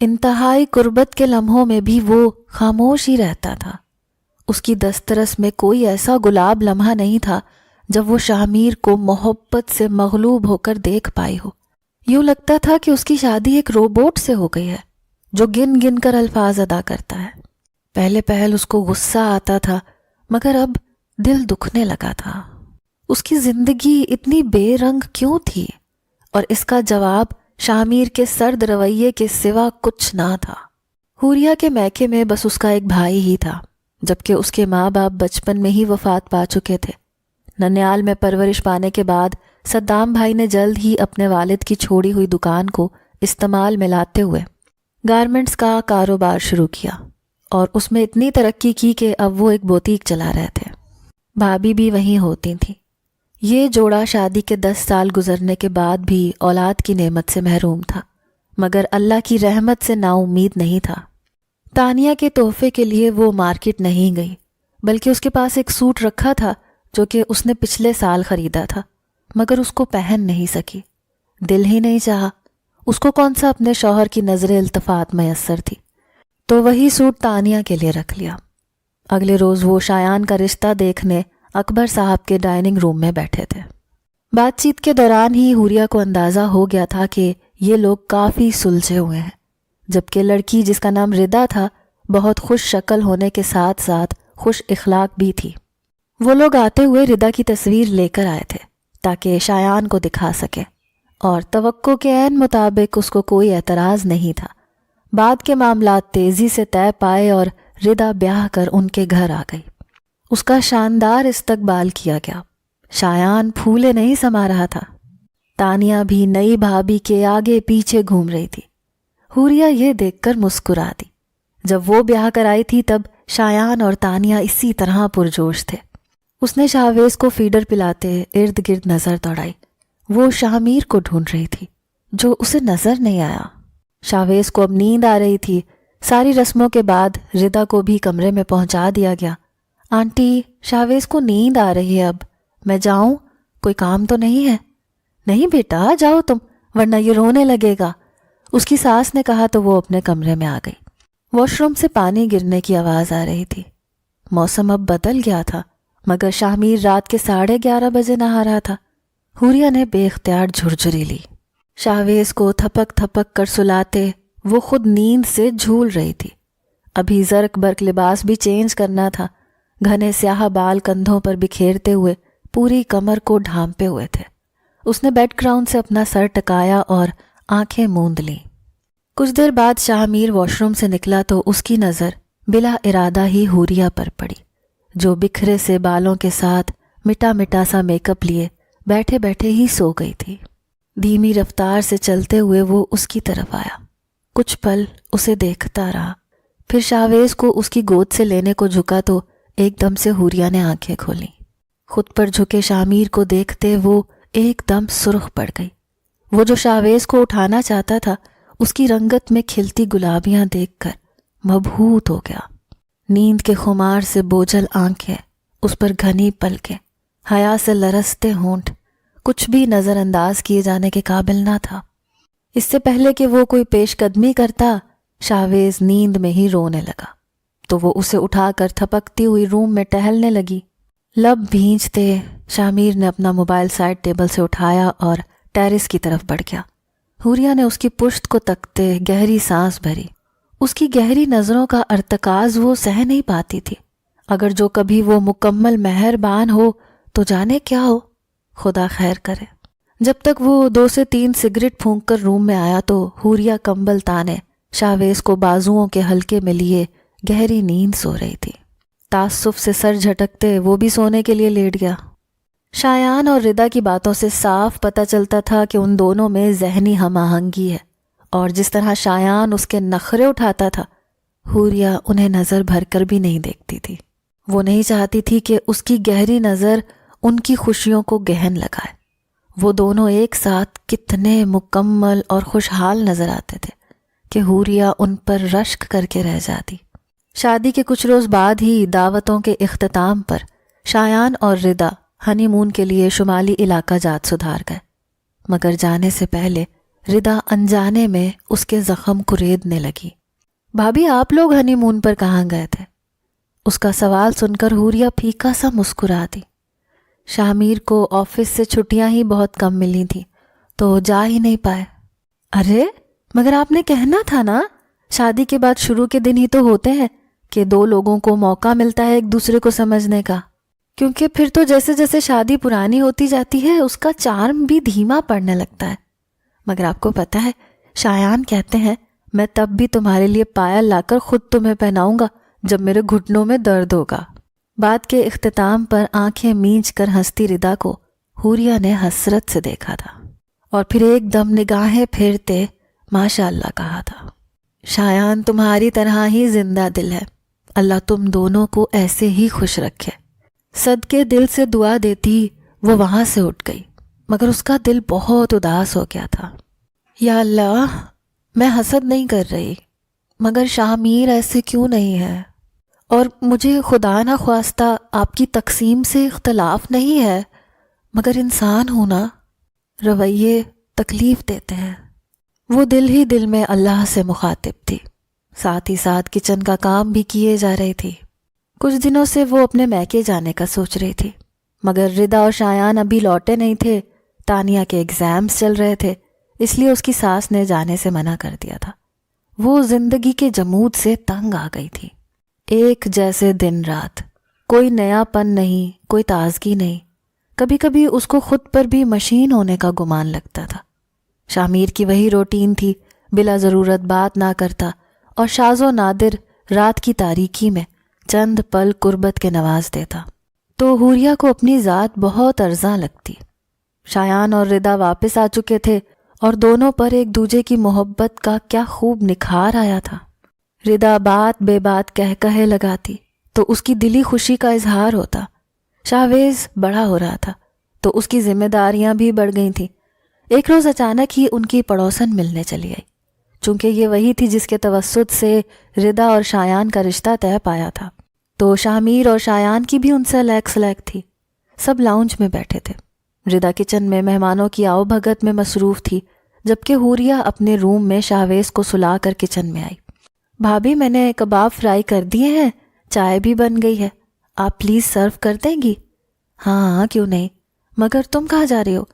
انتہائی قربت کے لمحوں میں بھی وہ خاموش ہی رہتا تھا۔ اس کی دسترس میں کوئی ایسا گلاب لمحہ نہیں تھا جب وہ شاہ میر کو محبت سے مغلوب ہو کر دیکھ پائی ہو۔ یوں لگتا تھا کہ اس کی شادی ایک روبوٹ سے ہو گئی ہے جو گن گن کر الفاظ ادا کرتا ہے۔ پہلے پہل اس کو غصہ آتا تھا، مگر اب دل دکھنے لگا تھا۔ اس کی زندگی اتنی بے رنگ کیوں تھی؟ اور اس کا جواب شاہ میر کے سرد رویے کے سوا کچھ نہ تھا۔ حوریہ کے میکے میں بس اس کا ایک بھائی ہی تھا، جبکہ اس کے ماں باپ بچپن میں ہی وفات پا چکے تھے۔ ننیال میں پرورش پانے کے بعد صدام بھائی نے جلد ہی اپنے والد کی چھوڑی ہوئی دکان کو استعمال میں لاتے ہوئے گارمنٹس کا کاروبار شروع کیا، اور اس میں اتنی ترقی کی کہ اب وہ ایک بوتیک چلا رہے تھے۔ بھابھی بھی وہیں ہوتی تھیں۔ یہ جوڑا شادی کے 10 سال گزرنے کے بعد بھی اولاد کی نعمت سے محروم تھا، مگر اللہ کی رحمت سے نا امید نہیں تھا۔ تانیہ کے تحفے کے لیے وہ مارکیٹ نہیں گئی، بلکہ اس کے پاس ایک سوٹ رکھا تھا جو کہ اس نے پچھلے سال خریدا تھا، مگر اس کو پہن نہیں سکی۔ دل ہی نہیں چاہا، اس کو کون سا اپنے شوہر کی نظر التفات میسر تھی، تو وہی سوٹ تانیہ کے لیے رکھ لیا۔ اگلے روز وہ شایان کا رشتہ دیکھنے اکبر صاحب کے ڈائننگ روم میں بیٹھے تھے۔ بات چیت کے دوران ہی حوریہ کو اندازہ ہو گیا تھا کہ یہ لوگ کافی سلجھے ہوئے ہیں، جبکہ لڑکی جس کا نام ردا تھا بہت خوش شکل ہونے کے ساتھ ساتھ خوش اخلاق بھی تھی۔ وہ لوگ آتے ہوئے ردا کی تصویر لے کر آئے تھے تاکہ شایان کو دکھا سکے، اور توقع کے عین مطابق اس کو کوئی اعتراض نہیں تھا۔ بعد کے معاملات تیزی سے طے پائے اور ردا بیاہ کر ان کے گھر آ گئی۔ اس کا شاندار استقبال کیا گیا۔ شایان پھولے نہیں سما رہا تھا۔ تانیہ بھی نئی بھابھی کے آگے پیچھے گھوم رہی تھی۔ حوریہ یہ دیکھ کر مسکرا دی۔ جب وہ بیاہ کر آئی تھی تب شایان اور تانیہ اسی طرح پرجوش تھے۔ اس نے شاہویز کو فیڈر پلاتے ارد گرد نظر دوڑائی۔ وہ شاہ میر کو ڈھونڈ رہی تھی جو اسے نظر نہیں آیا۔ شاہویز کو اب نیند آ رہی تھی۔ ساری رسموں کے بعد ردا کو بھی کمرے میں پہنچا دیا گیا۔ آنٹی، شاہویز کو نیند آ رہی ہے، اب میں جاؤں؟ کوئی کام تو نہیں ہے؟ نہیں بیٹا، جاؤ تم، ورنہ یہ رونے لگے گا، اس کی ساس نے کہا تو وہ اپنے کمرے میں آ گئی۔ واش روم سے پانی گرنے کی آواز آ رہی تھی۔ موسم اب بدل گیا تھا، مگر شاہ میر رات کے 11:30 بجے نہا رہا تھا۔ حوریہ نے بے اختیار جھرجھری لی۔ شاہویز کو تھپک تھپک کر سلاتے وہ خود نیند سے جھول رہی تھی۔ ابھی زرق برق لباس بھی چینج کرنا تھا۔ گھنے سیاہ بال کندھوں پر بکھیرتے ہوئے پوری کمر کو ڈھانپے ہوئے تھے۔ اس نے بیڈ گراؤنڈ سے اپنا سر ٹکایا اور آنکھیں موند لیں۔ کچھ دیر بعد شاہ میر واش روم سے نکلا تو اس کی نظر بلا ارادہ ہی حوریہ پر پڑی، جو بکھرے سے بالوں کے ساتھ مٹا مٹا سا میک اپ لیے بیٹھے بیٹھے ہی سو گئی تھی۔ دھیمی رفتار سے چلتے ہوئے وہ اس کی طرف آیا، کچھ پل اسے دیکھتا رہا، پھر شاہویز کو اس کی گود سے لینے کو جھکا تو ایک دم سے حوریہ نے آنکھیں کھولیں۔ خود پر جھکے شاہ میر کو دیکھتے وہ ایک دم سرخ پڑ گئی۔ وہ جو شاہویز کو اٹھانا چاہتا تھا اس کی رنگت میں کھلتی گلابیاں دیکھ کر مبہوت ہو گیا۔ نیند کے خمار سے بوجھل آنکھیں، اس پر گھنی پلکیں، حیا سے لرزتے ہونٹ، کچھ بھی نظر انداز کیے جانے کے قابل نہ تھا۔ اس سے پہلے کہ وہ کوئی پیش قدمی کرتا، شاہویز نیند میں ہی رونے لگا، تو وہ اسے اٹھا کر تھپکتی ہوئی روم میں ٹہلنے لگی۔ لب بھینجتے شاہ میر نے اپنا موبائل سائڈ ٹیبل سے اٹھایا اور ٹیرس کی طرف بڑھ گیا۔ حوریہ نے اس کی پشت کو تکتے گہری سانس بھری۔ اس کی گہری نظروں کا ارتکاز وہ سہ نہیں پاتی تھی۔ اگر جو کبھی وہ مکمل مہربان ہو تو جانے کیا ہو، خدا خیر کرے۔ جب تک وہ 2 سے 3 سگریٹ پھونک کر روم میں آیا تو حوریہ کمبل تانے شاہویز کو بازوؤں کے ہلکے میں لیے گہری نیند سو رہی تھی۔ تعصب سے سر جھٹکتے وہ بھی سونے کے لیے لیٹ گیا۔ شایان اور ردا کی باتوں سے صاف پتہ چلتا تھا کہ ان دونوں میں ذہنی ہم آہنگی ہے، اور جس طرح شایان اس کے نخرے اٹھاتا تھا، حوریہ انہیں نظر بھر کر بھی نہیں دیکھتی تھی۔ وہ نہیں چاہتی تھی کہ اس کی گہری نظر ان کی خوشیوں کو گہن لگائے۔ وہ دونوں ایک ساتھ کتنے مکمل اور خوشحال نظر آتے تھے کہ حوریہ ان پر رشک کر کے رہ جاتی۔ شادی کے کچھ روز بعد ہی دعوتوں کے اختتام پر شایان اور ردا ہنی مون کے لیے شمالی علاقہ جات سدھار گئے، مگر جانے سے پہلے ردا انجانے میں اس کے زخم کریدنے لگی۔ بھابھی آپ لوگ ہنی مون پر کہاں گئے تھے؟ اس کا سوال سن کر حوریہ پھیکا سا مسکرا دی۔ شاہ کو آفس سے چھٹیاں ہی بہت کم ملی تھیں تو جا ہی نہیں پائے۔ ارے مگر آپ نے کہنا تھا نا، شادی کے بعد شروع کے دن ہی تو ہوتے ہیں کہ دو لوگوں کو موقع ملتا ہے ایک دوسرے کو سمجھنے کا، کیونکہ پھر تو جیسے جیسے شادی پرانی ہوتی جاتی ہے اس کا چارم بھی دھیما پڑنے لگتا ہے۔ مگر آپ کو پتہ ہے شایان کہتے ہیں میں تب بھی تمہارے لیے پائل لا کر خود تمہیں پہناؤں گا جب میرے گھٹنوں میں درد ہوگا۔ بات کے اختتام پر آنکھیں مینچ کر ہنستی ردا کو حوریہ نے حسرت سے دیکھا تھا اور پھر ایک دم نگاہیں پھیرتے ماشاء اللہ کہا تھا۔ شایان تمہاری طرح ہی زندہ دل ہے، اللہ تم دونوں کو ایسے ہی خوش رکھے۔ صدقے دل سے دعا دیتی وہ وہاں سے اٹھ گئی، مگر اس کا دل بہت اداس ہو گیا تھا۔ یا اللہ، میں حسد نہیں کر رہی، مگر شاہ میر ایسے کیوں نہیں ہے؟ اور مجھے خدا نہ خواستہ آپ کی تقسیم سے اختلاف نہیں ہے، مگر انسان ہونا، رویے تکلیف دیتے ہیں۔ وہ دل ہی دل میں اللہ سے مخاطب تھی، ساتھ ہی ساتھ کچن کا کام بھی کیے جا رہی تھی۔ کچھ دنوں سے وہ اپنے میکے جانے کا سوچ رہی تھی، مگر ردا اور شایان ابھی لوٹے نہیں تھے، تانیہ کے ایگزامز چل رہے تھے، اس لیے اس کی ساس نے جانے سے منع کر دیا تھا۔ وہ زندگی کے جمود سے تنگ آ گئی تھی۔ ایک جیسے دن رات، کوئی نیا پن نہیں، کوئی تازگی نہیں۔ کبھی کبھی اس کو خود پر بھی مشین ہونے کا گمان لگتا تھا۔ شامیر کی وہی روٹین تھی، بلا ضرورت بات نہ کرتا اور شاذ و نادر رات کی تاریکی میں چند پل قربت کے نواز دیتا، تو حوریہ کو اپنی ذات بہت ارزاں لگتی۔ شایان اور ردا واپس آ چکے تھے اور دونوں پر ایک دوسرے کی محبت کا کیا خوب نکھار آیا تھا۔ ردا بات بے بات کہے لگاتی تو اس کی دلی خوشی کا اظہار ہوتا۔ شاہویز بڑا ہو رہا تھا تو اس کی ذمہ داریاں بھی بڑھ گئی تھیں۔ ایک روز اچانک ہی ان کی پڑوسن ملنے چلی آئی، چونکہ یہ وہی تھی جس کے توسط سے ردا اور شایان کا رشتہ طے پایا تھا، تو شاہ میر اور شایان کی بھی ان سے لیک تھی۔ سب لاؤنج میں بیٹھے تھے۔ ردا کچن میں مہمانوں کی آؤ بھگت میں مصروف تھی، جبکہ حوریہ اپنے روم میں شاہویز کو سلا کر کچن میں آئی۔ بھابھی میں نے کباب فرائی کر دیے ہیں، چائے بھی بن گئی ہے، آپ پلیز سرو کر دیں گی؟ ہاں کیوں نہیں، مگر تم کہاں جا رہی ہو؟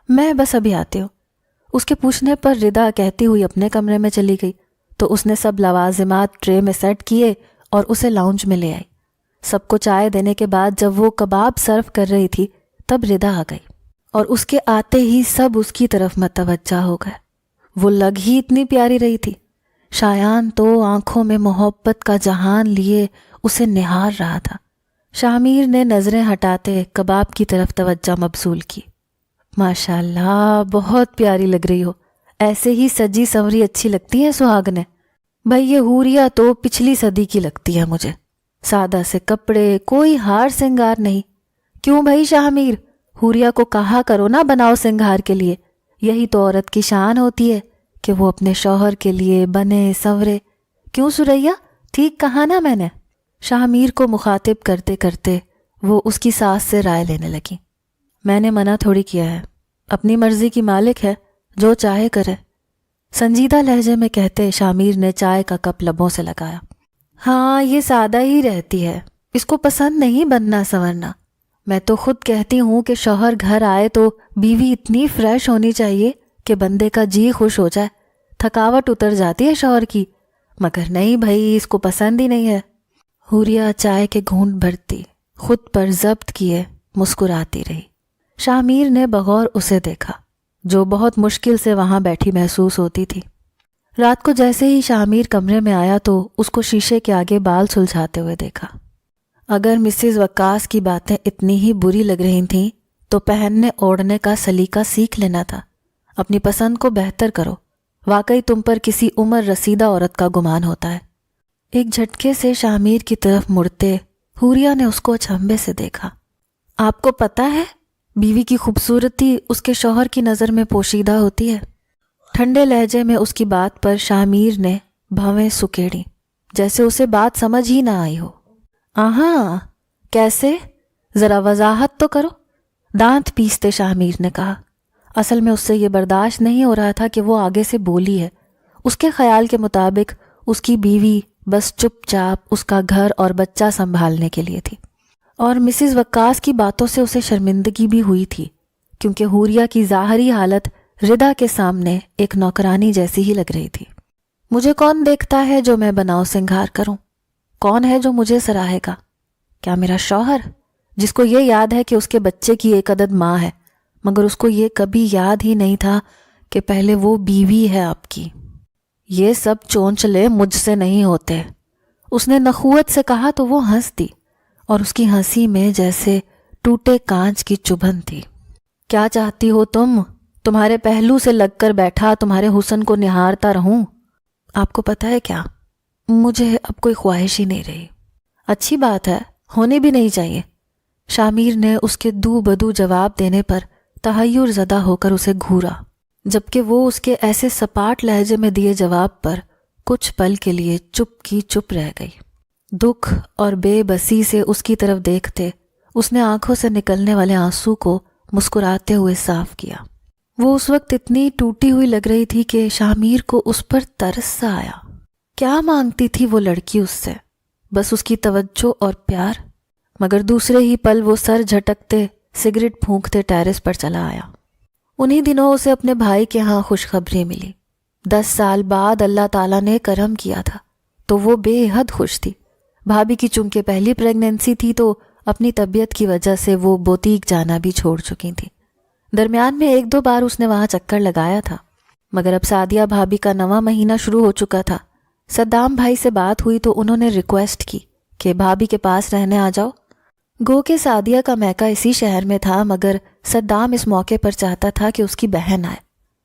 میں بس ابھی آتی ہوں۔ اس کے پوچھنے پر ردا کہتی ہوئی اپنے کمرے میں چلی گئی تو اس نے سب لوازمات ٹرے میں سیٹ کیے اور اسے لاؤنج میں لے آئی۔ سب کو چائے دینے کے بعد جب وہ کباب سرو کر رہی تھی تب ردا آ گئی اور اس کے آتے ہی سب اس کی طرف متوجہ ہو گئے۔ وہ لگ ہی اتنی پیاری رہی تھی۔ شایان تو آنکھوں میں محبت کا جہان لیے اسے نہار رہا تھا۔ شامیر نے نظریں ہٹاتے کباب کی طرف توجہ مبذول کی۔ ماشاء اللہ، بہت پیاری لگ رہی ہو، ایسے ہی سجی سنوری اچھی لگتی ہے سہاگنیں۔ بھائی یہ حوریہ تو پچھلی صدی کی لگتی ہے مجھے، سادہ سے کپڑے، کوئی ہار سنگار نہیں۔ کیوں بھائی شاہ میر، حوریہ کو کہا کرو نا بناؤ سنگھار کے لیے، یہی تو عورت کی شان ہوتی ہے کہ وہ اپنے شوہر کے لیے بنے سنورے۔ کیوں سریا، ٹھیک کہا نا میں نے؟ شاہ میر کو مخاطب کرتے کرتے وہ اس کی ساس سے رائے لینے لگی۔ میں نے منع تھوڑی کیا ہے، اپنی مرضی کی مالک ہے، جو چاہے کرے۔ سنجیدہ لہجے میں کہتے شاہ میر نے چائے کا کپ لبوں سے لگایا۔ ہاں یہ سادہ ہی رہتی ہے، اس کو پسند نہیں بننا سنورنا۔ میں تو خود کہتی ہوں کہ شوہر گھر آئے تو بیوی اتنی فریش ہونی چاہیے کہ بندے کا جی خوش ہو جائے، تھکاوٹ اتر جاتی ہے شوہر کی، مگر نہیں بھائی، اس کو پسند ہی نہیں ہے۔ حوریہ چائے کے گھونٹ بھرتی، خود پر ضبط کیے مسکراتی رہی۔ شاہ میر نے بغور اسے دیکھا، جو بہت مشکل سے وہاں بیٹھی محسوس ہوتی تھی۔ رات کو جیسے ہی شاہ میر کمرے میں آیا تو اس کو شیشے کے آگے بال سلجھاتے ہوئے دیکھا۔ اگر مسز وقاص کی باتیں اتنی ہی بری لگ رہی تھیں تو پہننے اوڑھنے کا سلیقہ سیکھ لینا تھا۔ اپنی پسند کو بہتر کرو، واقعی تم پر کسی عمر رسیدہ عورت کا گمان ہوتا ہے۔ ایک جھٹکے سے شاہ میر کی طرف مڑتے حوریہ نے اس کو اچنبھے سے دیکھا۔ آپ کو پتہ ہے بیوی کی خوبصورتی اس کے شوہر کی نظر میں پوشیدہ ہوتی ہے۔ ٹھنڈے لہجے میں اس کی بات پر شاہ میر نے بھویں سکیڑی، جیسے اسے بات سمجھ ہی نہ آئی ہو۔ آہاں، کیسے؟ ذرا وضاحت تو کرو، دانت پیستے شاہ میر نے کہا۔ اصل میں اس سے یہ برداشت نہیں ہو رہا تھا کہ وہ آگے سے بولی ہے۔ اس کے خیال کے مطابق اس کی بیوی بس چپ چاپ اس کا گھر اور بچہ سنبھالنے کے لیے تھی، اور مسز وقاص کی باتوں سے اسے شرمندگی بھی ہوئی تھی، کیونکہ حوریہ کی ظاہری حالت ردا کے سامنے ایک نوکرانی جیسی ہی لگ رہی تھی۔ مجھے کون دیکھتا ہے جو میں بناؤ سنگھار کروں؟ کون ہے جو مجھے سراہے گا؟ کیا میرا شوہر، جس کو یہ یاد ہے کہ اس کے بچے کی ایک عدد ماں ہے، مگر اس کو یہ کبھی یاد ہی نہیں تھا کہ پہلے وہ بیوی ہے آپ کی۔ یہ سب چونچلے مجھ سے نہیں ہوتے، اس نے نخوت سے کہا تو وہ ہنس دی، اور اس کی ہنسی میں جیسے ٹوٹے کانچ کی چبھن تھی۔ کیا چاہتی ہو تم؟ تمہارے پہلو سے لگ کر بیٹھا تمہارے حسن کو نہارتا رہوں؟ آپ کو پتہ ہے کیا، مجھے اب کوئی خواہش ہی نہیں رہی۔ اچھی بات ہے، ہونی بھی نہیں چاہیے۔ شامیر نے اس کے دو بدو جواب دینے پر تحیر زدہ ہو کر اسے گھورا، جبکہ وہ اس کے ایسے سپاٹ لہجے میں دیے جواب پر کچھ پل کے لیے چپ کی چپ رہ گئی۔ دکھ اور بے بسی سے اس کی طرف دیکھتے اس نے آنکھوں سے نکلنے والے آنسو کو مسکراتے ہوئے صاف کیا۔ وہ اس وقت اتنی ٹوٹی ہوئی لگ رہی تھی کہ شامیر کو اس پر ترس سا آیا۔ کیا مانگتی تھی وہ لڑکی اس سے؟ بس اس کی توجہ اور پیار، مگر دوسرے ہی پل وہ سر جھٹکتے سگریٹ پھونکتے ٹیرس پر چلا آیا۔ انہی دنوں اسے اپنے بھائی کے ہاں خوشخبری ملی۔ 10 سال بعد اللہ تعالیٰ نے کرم کیا تھا تو وہ بے حد خوش تھی۔ بھابھی کی چونکہ پہلی پریگننسی تھی تو اپنی طبیعت کی وجہ سے وہ بوتیک جانا بھی چھوڑ چکی تھی۔ درمیان میں 1-2 بار اس نے وہاں چکر لگایا تھا، مگر اب سعدیہ بھابھی کا 9واں مہینہ شروع ہو چکا تھا۔ صدام بھائی سے بات ہوئی تو انہوں نے ریکویسٹ کی کہ بھابھی کے پاس رہنے آ جاؤ۔ گو کہ سعدیہ کا میکہ اسی شہر میں تھا، مگر صدام اس موقع پر چاہتا تھا کہ اس کی بہن آئے،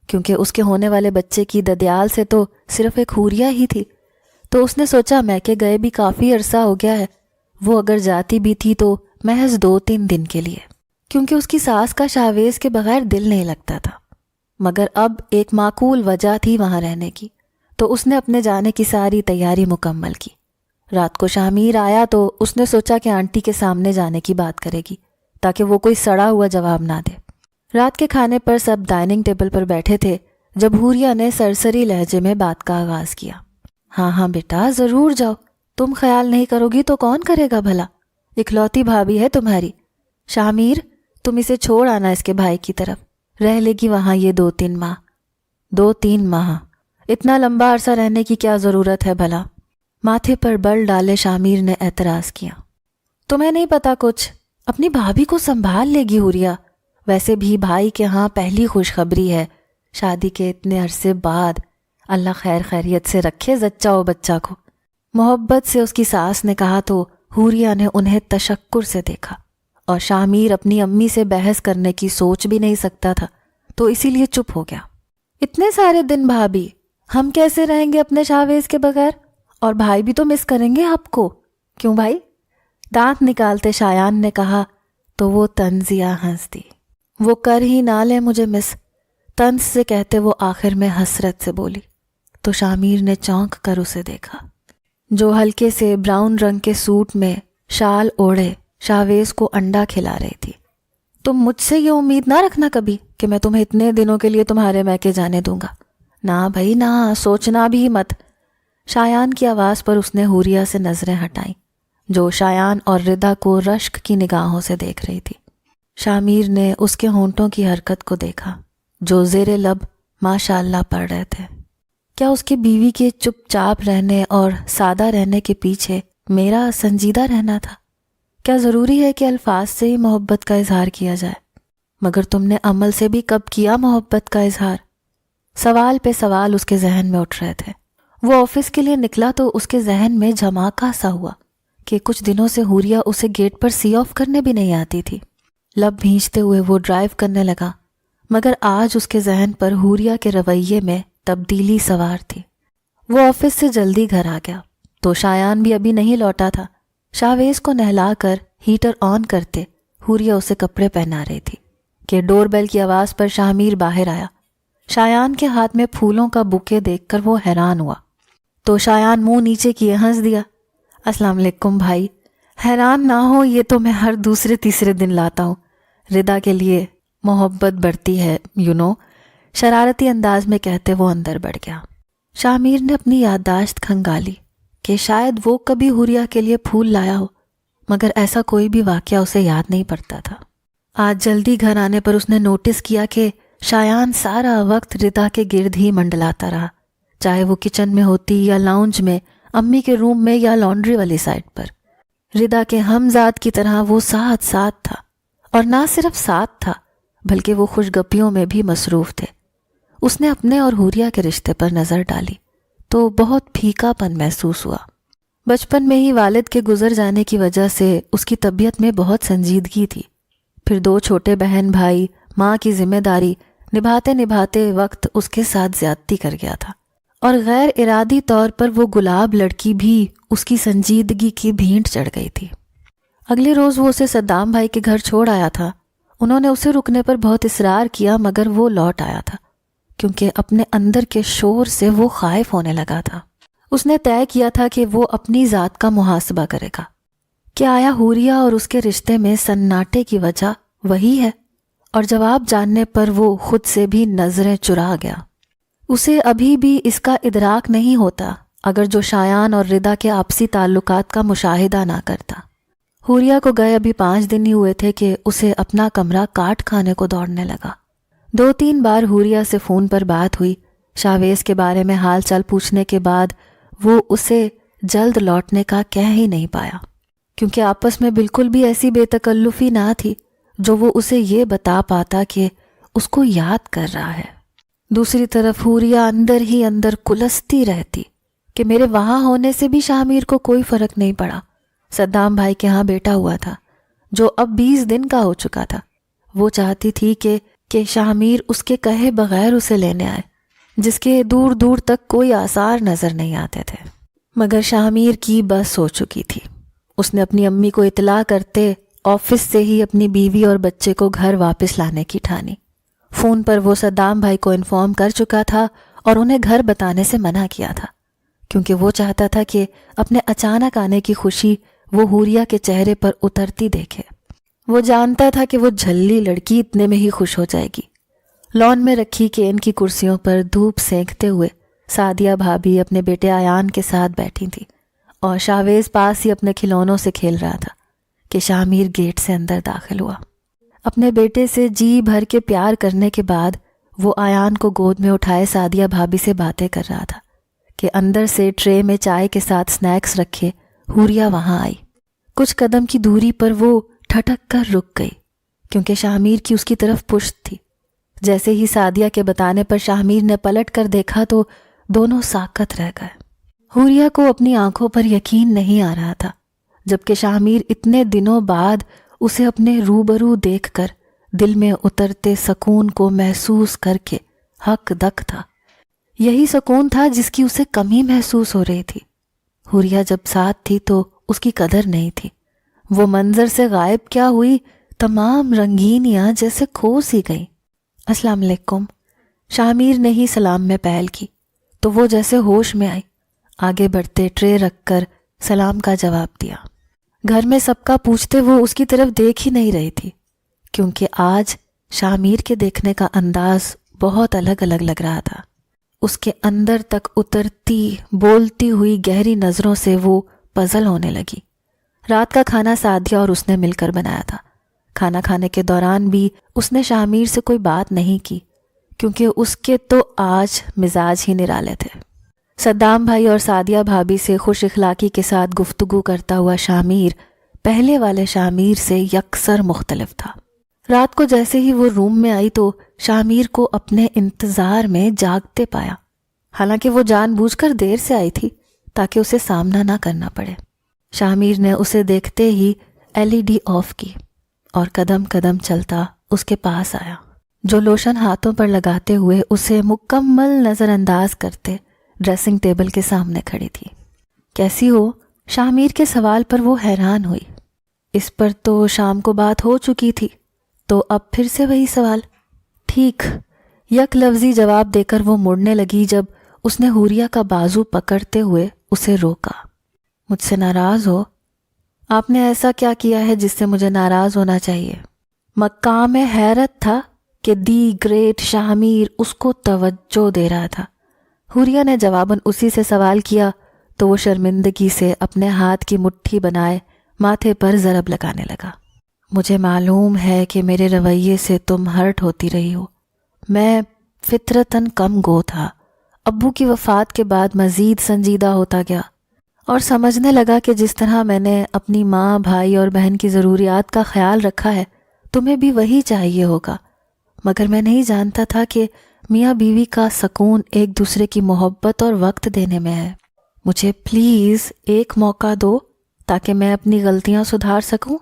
کیونکہ اس کے ہونے والے بچے کی ددیال سے تو صرف ایک حوریہ ہی تھی۔ تو اس نے سوچا میکے گئے بھی کافی عرصہ ہو گیا ہے، وہ اگر جاتی بھی تھی تو محض 2-3 دن کے لیے، کیونکہ اس کی ساس کا شاویز کے بغیر دل نہیں لگتا تھا۔ مگر اب ایک معقول وجہ تھی وہاں رہنے کی، تو اس نے اپنے جانے کی ساری تیاری مکمل کی۔ رات کو شامیر آیا تو اس نے سوچا کہ آنٹی کے سامنے جانے کی بات کرے گی تاکہ وہ کوئی سڑا ہوا جواب نہ دے۔ رات کے کھانے پر سب ڈائننگ ٹیبل پر بیٹھے تھے جب حوریہ نے سرسری لہجے میں بات کا آغاز کیا۔ ہاں ہاں بیٹا، ضرور جاؤ، تم خیال نہیں کرو گی تو کون کرے گا بھلا؟ اکلوتی بھابھی ہے تمہاری۔ شامیر، تم اسے چھوڑ آنا اس کے بھائی کی طرف، رہ لے گی وہاں یہ 2-3 ماہ۔ 2-3 ماہ؟ اتنا لمبا عرصہ رہنے کی کیا ضرورت ہے بھلا؟ ماتھے پر بل ڈالے شامیر نے اعتراض کیا۔ تمہیں نہیں پتا کچھ، اپنی بھابھی کو سنبھال لے گی حوریہ۔ ویسے بھی بھائی کے ہاں پہلی خوشخبری ہے، شادی کے اتنے عرصے بعد۔ اللہ خیر خیریت سے رکھے زچہ و بچہ کو۔ محبت سے اس کی ساس نے کہا تو حوریہ نے انہیں تشکر سے دیکھا، اور شامیر اپنی امی سے بحث کرنے کی سوچ بھی نہیں سکتا تھا تو اسی لیے چپ ہو گیا۔ اتنے سارے دن بھابھی، ہم کیسے رہیں گے اپنے شاویز کے بغیر؟ اور بھائی بھی تو مس کریں گے آپ کو، کیوں بھائی؟ دانت نکالتے شایان نے کہا تو وہ طنزیہ ہنس دی۔ وہ کر ہی نہ لے مجھے مس، طنز سے کہتے وہ آخر میں حسرت سے بولی۔ تو شامیر نے چونک کر اسے دیکھا، جو ہلکے سے براؤن رنگ کے سوٹ میں شال اوڑھے شاویز کو انڈا کھلا رہی تھی۔ تم مجھ سے یہ امید نہ رکھنا کبھی کہ میں تمہیں اتنے دنوں کے لیے تمہارے میکے جانے دوں گا۔ نہ بھائی نہ، سوچنا بھی مت۔ شایان کی آواز پر اس نے حوریہ سے نظریں ہٹائیں، جو شایان اور ردا کو رشک کی نگاہوں سے دیکھ رہی تھی۔ شامیر نے اس کے ہونٹوں کی حرکت کو دیکھا جو زیر لب ماشاءاللہ پڑھ رہے تھے۔ کیا اس کی بیوی کے چپ چاپ رہنے اور سادہ رہنے کے پیچھے میرا سنجیدہ رہنا تھا؟ کیا ضروری ہے کہ الفاظ سے ہی محبت کا اظہار کیا جائے؟ مگر تم نے عمل سے بھی کب کیا محبت کا اظہار؟ سوال پہ سوال اس کے ذہن میں اٹھ رہے تھے۔ وہ آفس کے لیے نکلا تو اس کے ذہن میں جھماکا سا ہوا کہ کچھ دنوں سے حوریہ اسے گیٹ پر سی آف کرنے بھی نہیں آتی تھی۔ لب بھینچتے ہوئے وہ ڈرائیو کرنے لگا، مگر آج اس کے ذہن پر حوریہ کے رویے میں تبدیلی سوار تھی۔ وہ آفس سے جلدی گھر آ گیا تو شایان بھی ابھی نہیں لوٹا تھا۔ شاویز کو نہلا کر ہیٹر آن کرتے حوریہ اسے کپڑے پہنا رہی تھی کہ ڈور بیل کی آواز پر شامیر باہر آیا۔ شایان کے ہاتھ میں پھولوں کا بوکے دیکھ کر وہ حیران ہوا تو شایان منہ نیچے کیے ہنس دیا۔ السلام علیکم بھائی، حیران نہ ہو، یہ تو میں ہر دوسرے تیسرے دن لاتا ہوں، ردا کے لیے محبت بڑھتی ہے شرارتی انداز میں کہتے وہ اندر بڑھ گیا۔ شاہ میر نے اپنی یادداشت کھنگالی کہ شاید وہ کبھی حوریہ کے لیے پھول لایا ہو، مگر ایسا کوئی بھی واقعہ اسے یاد نہیں پڑتا تھا۔ آج جلدی گھر آنے پر اس نے نوٹس کیا کہ شایان سارا وقت ردا کے گرد ہی منڈلاتا رہا، چاہے وہ کچن میں ہوتی یا لاؤنج میں، امی کے روم میں یا لانڈری والی سائڈ پر۔ ردا کے ہمزاد کی طرح وہ ساتھ ساتھ تھا، اور نہ صرف ساتھ تھا بلکہ وہ خوشگپیوں میں بھی مصروف تھے۔ اس نے اپنے اور حوریہ کے رشتے پر نظر ڈالی تو بہت پھیکا پن محسوس ہوا۔ بچپن میں ہی والد کے گزر جانے کی وجہ سے اس کی طبیعت میں بہت سنجیدگی تھی، پھر 2 چھوٹے بہن بھائی، ماں کی ذمہ داری نبھاتے نبھاتے وقت اس کے ساتھ زیادتی کر گیا تھا، اور غیر ارادی طور پر وہ گلاب لڑکی بھی اس کی سنجیدگی کی بھینٹ چڑھ گئی تھی۔ اگلے روز وہ اسے صدام بھائی کے گھر چھوڑ آیا تھا۔ انہوں نے اسے رکنے پر بہت اصرار کیا، مگر وہ لوٹ آیا تھا کیونکہ اپنے اندر کے شور سے وہ خائف ہونے لگا تھا۔ اس نے طے کیا تھا کہ وہ اپنی ذات کا محاسبہ کرے گا کہ آیا حوریہ اور اس کے رشتے میں سناٹے کی وجہ وہی ہے، اور جواب جاننے پر وہ خود سے بھی نظریں چرا گیا۔ اسے ابھی بھی اس کا ادراک نہیں ہوتا اگر جو شایان اور ردا کے آپسی تعلقات کا مشاہدہ نہ کرتا۔ حوریہ کو گئے ابھی 5 دن ہی ہوئے تھے کہ اسے اپنا کمرہ کاٹ کھانے کو دوڑنے لگا۔ 2-3 بار حوریہ سے فون پر بات ہوئی۔ شاویز کے بارے میں حال چال پوچھنے کے بعد وہ اسے جلد لوٹنے کا کہہ ہی نہیں پایا، کیونکہ آپس میں بالکل بھی ایسی بے تکلفی نہ تھی جو وہ اسے یہ بتا پاتا کہ اس کو یاد کر رہا ہے۔ دوسری طرف حوریہ اندر ہی اندر کلستی رہتی کہ میرے وہاں ہونے سے بھی شاہ میر کو کوئی فرق نہیں پڑا۔ صدام بھائی کے ہاں بیٹا ہوا تھا جو اب 20 دن کا ہو چکا تھا۔ وہ چاہتی تھی کہ شاہ میر اس کے کہے بغیر اسے لینے آئے، جس کے دور دور تک کوئی آثار نظر نہیں آتے تھے، مگر شاہ میر کی بس ہو چکی تھی۔ اس نے اپنی امی کو اطلاع کرتے آفس سے ہی اپنی بیوی اور بچے کو گھر واپس لانے کی ٹھانی۔ فون پر وہ صدام بھائی کو انفارم کر چکا تھا اور انہیں گھر بتانے سے منع کیا تھا، کیونکہ وہ چاہتا تھا کہ اپنے اچانک آنے کی خوشی وہ حوریہ کے چہرے پر اترتی دیکھے۔ وہ جانتا تھا کہ وہ جھلی لڑکی اتنے میں ہی خوش ہو جائے گی۔ لان میں رکھی کین کی کرسیوں پر دھوپ سینکتے ہوئے سعدیہ بھابھی اپنے بیٹے آیان کے ساتھ بیٹھی تھی، اور شاویز پاس ہی اپنے کھلونوں سے کھیل رہا تھا کہ شاہ میر گیٹ سے اندر داخل ہوا۔ اپنے بیٹے سے جی بھر کے پیار کرنے کے بعد وہ آیان کو گود میں اٹھائے سعدیہ بھابھی سے باتیں کر رہا تھا کہ اندر سے ٹرے میں چائے کے ساتھ سنیکس رکھے حوریہ وہاں آئی۔ کچھ قدم کی دوری پر وہ ٹھٹک کر رک گئی کیونکہ شاہ میر کی اس کی طرف پشت تھی۔ جیسے ہی سعدیہ کے بتانے پر شاہ میر نے پلٹ کر دیکھا تو دونوں ساکت رہ گئے۔ حوریہ کو اپنی آنکھوں پر یقین نہیں آ رہا تھا، جبکہ شاہ میر اتنے دنوں بعد اسے اپنے روبرو دیکھ کر دل میں اترتے سکون کو محسوس کر کے حق دک تھا۔ یہی سکون تھا جس کی اسے کمی محسوس ہو رہی تھی۔ حوریہ جب ساتھ تھی تو اس کی قدر نہیں تھی۔ وہ منظر سے غائب کیا ہوئی، تمام رنگینیاں جیسے کھو سی گئیں۔ السلام علیکم، شاہ میر نے ہی سلام میں پہل کی تو وہ جیسے ہوش میں آئی، آگے بڑھتے ٹرے رکھ کر سلام کا جواب دیا۔ گھر میں سب کا پوچھتے وہ اس کی طرف دیکھ ہی نہیں رہی تھی، کیونکہ آج شاہ میر کے دیکھنے کا انداز بہت الگ الگ لگ رہا تھا۔ اس کے اندر تک اترتی بولتی ہوئی گہری نظروں سے وہ پزل ہونے لگی۔ رات کا کھانا سعدیہ اور اس نے مل کر بنایا تھا۔ کھانا کھانے کے دوران بھی اس نے شاہ میر سے کوئی بات نہیں کی، کیونکہ اس کے تو آج مزاج ہی نرالے تھے۔ صدام بھائی اور سعدیہ بھابھی سے خوش اخلاقی کے ساتھ گفتگو کرتا ہوا شاہ میر پہلے والے شاہ میر سے یکسر مختلف تھا۔ رات کو جیسے ہی وہ روم میں آئی تو شاہ میر کو اپنے انتظار میں جاگتے پایا، حالانکہ وہ جان بوجھ کر دیر سے آئی تھی تاکہ اسے سامنا نہ کرنا پڑے۔ شاہ میر نے اسے دیکھتے ہی LED آف کی اور قدم قدم چلتا اس کے پاس آیا، جو لوشن ہاتھوں پر لگاتے ہوئے اسے مکمل نظر انداز کرتے ڈریسنگ ٹیبل کے سامنے کھڑی تھی۔ کیسی ہو؟ شاہ میر کے سوال پر وہ حیران ہوئی۔ اس پر تو شام کو بات ہو چکی تھی، تو اب پھر سے وہی سوال۔ ٹھیک، یک لفظی جواب دے کر وہ مڑنے لگی جب اس نے حوریہ کا بازو پکڑتے ہوئے اسے روکا۔ مجھ سے ناراض ہو؟ آپ نے ایسا کیا کیا ہے جس سے مجھے ناراض ہونا چاہیے؟ مقام حیرت تھا کہ دی گریٹ شاہمیر اس کو توجہ دے رہا تھا۔ حوریہ نے جواباً اسی سے سوال کیا تو وہ شرمندگی سے اپنے ہاتھ کی مٹھی بنائے ماتھے پر ضرب لگانے لگا۔ مجھے معلوم ہے کہ میرے رویے سے تم ہرٹ ہوتی رہی ہو۔ میں فطرتاً کم گو تھا۔ ابو کی وفات کے بعد مزید سنجیدہ ہوتا گیا اور سمجھنے لگا کہ جس طرح میں نے اپنی ماں، بھائی اور بہن کی ضروریات کا خیال رکھا ہے تمہیں بھی وہی چاہیے ہوگا، مگر میں نہیں جانتا تھا کہ میاں بیوی کا سکون ایک دوسرے کی محبت اور وقت دینے میں ہے۔ مجھے پلیز ایک موقع دو تاکہ میں اپنی غلطیاں سدھار سکوں۔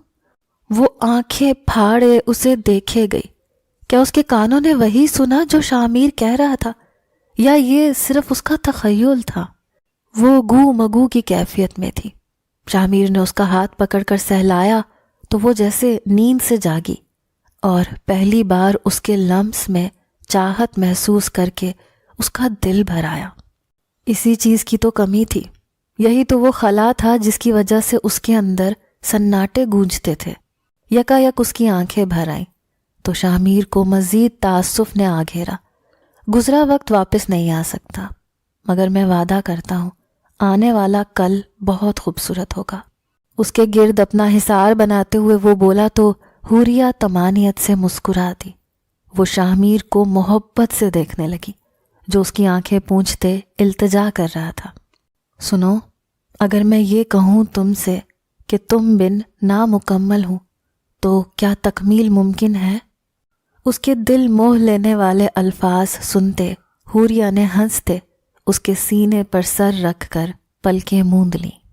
وہ آنکھیں پھاڑے اسے دیکھے گئی۔ کیا اس کے کانوں نے وہی سنا جو شاہمیر کہہ رہا تھا، یا یہ صرف اس کا تخیل تھا؟ وہ گو مگو کی کیفیت میں تھی۔ شاہمیر نے اس کا ہاتھ پکڑ کر سہلایا تو وہ جیسے نیند سے جاگی اور پہلی بار اس کے لمس میں چاہت محسوس کر کے اس کا دل بھر آیا۔ اسی چیز کی تو کمی تھی، یہی تو وہ خلا تھا جس کی وجہ سے اس کے اندر سناٹے گونجتے تھے۔ یکا یک اس کی آنکھیں بھر آئیں تو شاہمیر کو مزید تعصف نے آ گھیرا۔ گزرا وقت واپس نہیں آ سکتا، مگر میں وعدہ کرتا ہوں آنے والا کل بہت خوبصورت ہوگا۔ اس کے گرد اپنا حصار بناتے ہوئے وہ بولا تو حوریہ طمانیت سے مسکرا دی۔ وہ شاہمیر کو محبت سے دیکھنے لگی جو اس کی آنکھیں پونچھتے التجا کر رہا تھا۔ سنو، اگر میں یہ کہوں تم سے کہ تم بن نامکمل ہوں تو کیا تکمیل ممکن ہے؟ اس کے دل موہ لینے والے الفاظ سنتے حوریہ نے ہنستے اس کے سینے پر سر رکھ کر پلکیں موند لیں۔